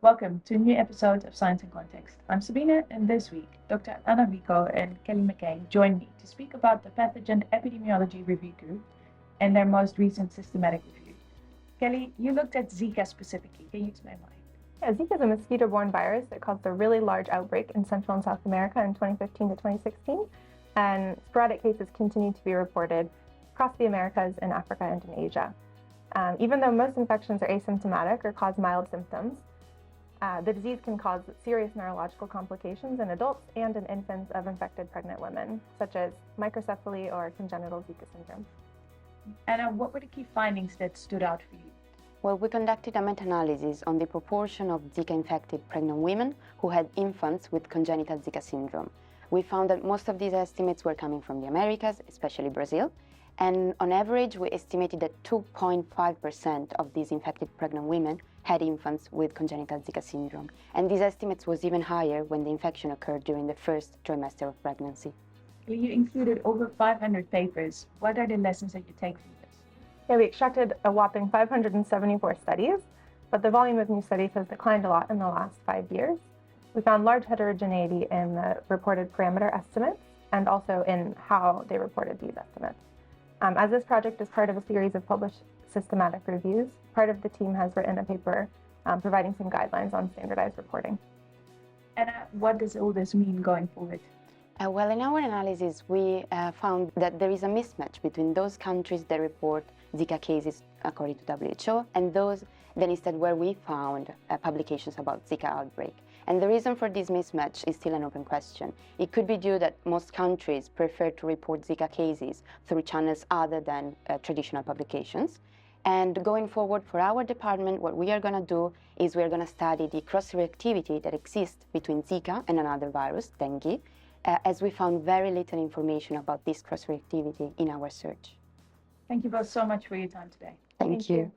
Welcome to a new episode of Science in Context. I'm Sabine, and this week, Dr. Vicco and Kelly McCain join me to speak about the pathogen epidemiology review group and their most recent systematic review. Kelly, you looked at Zika specifically. Can you explain why? Yeah, Zika is a mosquito-borne virus that caused a really large outbreak in Central and South America in 2015 to 2016, and sporadic cases continue to be reported across the Americas, in Africa, and in Asia. Even though most infections are asymptomatic or cause mild symptoms, the disease can cause serious neurological complications in adults and in infants of infected pregnant women, such as microcephaly or congenital Zika syndrome. And what were the key findings that stood out for you? Well, we conducted a meta-analysis on the proportion of Zika-infected pregnant women who had infants with congenital Zika syndrome. We found that most of these estimates were coming from the Americas, especially Brazil, and on average, we estimated that 2.5% of these infected pregnant women had infants with congenital Zika syndrome. And these estimates was even higher when the infection occurred during the first trimester of pregnancy. You included over 500 papers. What are the lessons that you take from this? Yeah, we extracted a whopping 574 studies, but the volume of new studies has declined a lot in the last 5 years. We found large heterogeneity in the reported parameter estimates and also in how they reported these estimates. As this project is part of a series of published systematic reviews, part of the team has written a paper providing some guidelines on standardized reporting. And what does all this mean going forward? Well, in our analysis, we found that there is a mismatch between those countries that report Zika cases according to WHO and those that instead where we found publications about Zika outbreak. And the reason for this mismatch is still an open question. It could be due that most countries prefer to report Zika cases through channels other than traditional publications. And going forward for our department, what we are going to do is we're going to study the cross-reactivity that exists between Zika and another virus, dengue, as we found very little information about this cross-reactivity in our search. Thank you both so much for your time today. Thank you.